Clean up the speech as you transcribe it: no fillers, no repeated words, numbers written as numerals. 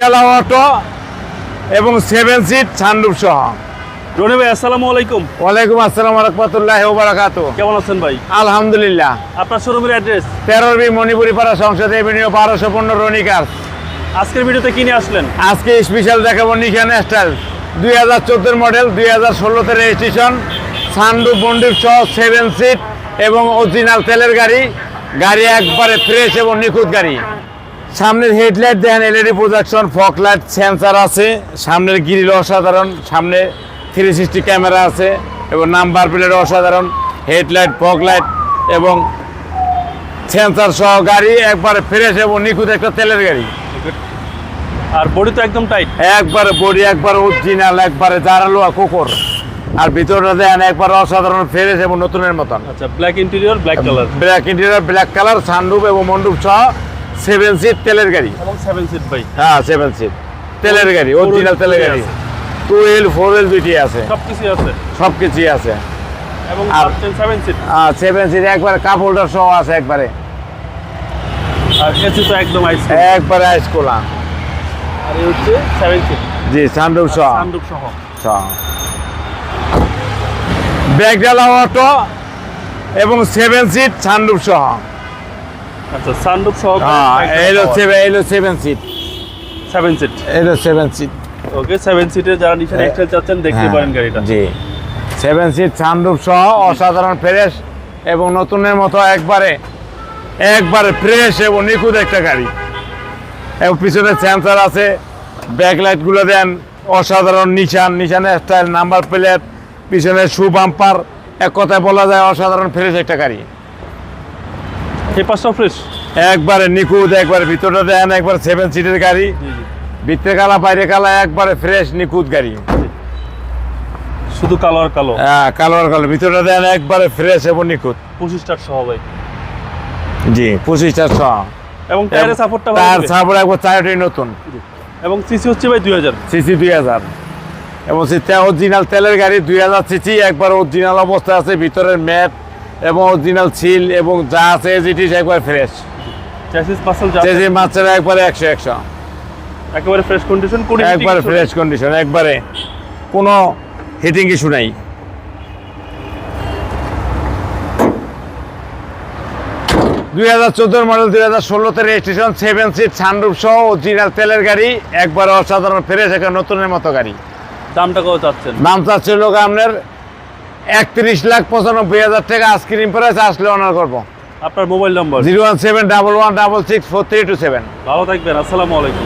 Auto এবং 7 seat sunroof সহ। রনি ভাই আসসালামু আলাইকুম। ওয়ালাইকুম আসসালাম ওয়া রাহমাতুল্লাহি ওয়া বারাকাতুহু। কেমন আছেন ভাই? আলহামদুলিল্লাহ। আপনার শোরুমের অ্যাড্রেস? 13 বি মণিপুরি পাড়া সংসদ এভিনিউ 1215 রনি কার। আজকের ভিডিওতে কি নিয়ে আসলেন? আজকে স্পেশাল দেখাবো নিশান স্টাইল 2014 মডেল, 2016 তে রেজিস্ট্রেশন, সানরুফ বন্ডিপ সহ 7 সিট এবং অরিজিনাল তেলের গাড়ি। গাড়ি একবারে ফ্রেশ এবং নিখুঁত গাড়ি। সামনের হেডলাইট দেখেন LED projection, fog light, sensor আছে, সামনের গ্রিল অসাধারণ, সামনে 360 ক্যামেরা আছে এবং নাম্বার প্লেট অসাধারণ, হেডলাইট, ফগ লাইট এবং সেন্সার সহ গাড়ি একবারে ফ্রেশ এবং নিখুঁত একটা তেলের গাড়ি। আর বডি তো একদম টাইট, একবারে বডি একবারে অরিজিনাল, একবারে জারালোয়া কুকুর। আর ভিতরটা দেখেন একবারে অসাধারণ ফ্রেশ এবং নতুনের মতন। আচ্ছা, black interior, black colour, black interior, black colour, sunroof এবং মন্ডুপ সহ 7 সিট তেলের গাড়ি। এবং 7 সিট ভাই। হ্যাঁ 7 সিট তেলের গাড়ি, অরিজিনাল তেলের গাড়ি। 2L 4L দুইটি আছে, সবকিছু আছে, সবকিছুই আছে। এবং আর 7 সিট। 7 সিট একবারে কাপ হোল্ডার সহ আছে একবারে। আর এসি তো একদম আইস, একবারে আইসকোলা। আর এই হচ্ছে 7 সিট। জি সানরুফ সহ। সানরুফ সহ। ব্যাকডালা অটো এবং 7 সিট সানরুফ সহ। আচ্ছা, সানরুফ সহ। এইলো 7 সিট। 7 সিট। এইলো 7 সিট। ওকে, 7 সিটের যারা নিশান এক্সেল চাচ্ছেন দেখতে পারেন গাড়িটা। জি 7 সিট সানরুফ সহ অসাধারণ ফ্রেশ এবং নতুনের মতো একবারে ফ্রেশ এবং নিখুঁত একটা গাড়ি। এবং পিছনে সেন্সার আছে, ব্যাকলাইটগুলো দেন অসাধারণ, নিশান স্টাইল, নাম্বার প্লেট, পিছনে শু বাম্পার, এক কথায় বলা যায় অসাধারণ ফ্রেশ একটা গাড়ি। এই পাঁচটা ফ্রেশ, একবারে নিখুঁত, একবারে ভিতরটা দেন একবার 7 সিটের গাড়ি, ভিতরে কালা বাইরে কালা, একবারে ফ্রেশ নিখুঁত গাড়ি। শুধু কালো আর কালো। হ্যাঁ কালো আর কালো, ভিতরটা দেন একবারে ফ্রেশ এবং নিখুঁত। 25 স্টার সহ ভাই। জি 25টা সহ। এবং টায়ারের সাপোর্টটা ভালো টায়ার দিবে। সাপোর্ট একবার চারটি নতুন। এবং সিসি হচ্ছে ভাই 2000 সিসি 2000 এবং সেটা অরিজিনাল তেলের গাড়ি। 2000 সিসি, একবার অরিজিনাল অবস্থা আছে, ভিতরের ম্যাট এবং অরিজিনাল সিল এবং যা আছে এজিটিস একবার ফ্রেশ। চ্যাসিস মাসল যা চেজি মাছেরা একবারে 100 একেবারে ফ্রেশ কন্ডিশন, একবার ফ্রেশ কন্ডিশন, একবারে কোনো হিটিং ইস্যু নাই। দুই 2014 মডেল, 2016 তে রেজিস্ট্রেশন, 7 সিট সানরুফ সহ অরিজিনাল তেলের গাড়ি, একবার অসাধারণ ফ্রেশ একটা নতুনের মতো গাড়ি। দামটা কত চাচ্ছেন? দাম চাচ্ছে লোক আপনার 31,95,000 টাকা। আইসক্রিম প্রাইস আসলে অনার করবো। আপনার মোবাইল নম্বর? 01711664327। ভালো থাকবেন, আসসালামু আলাইকুম।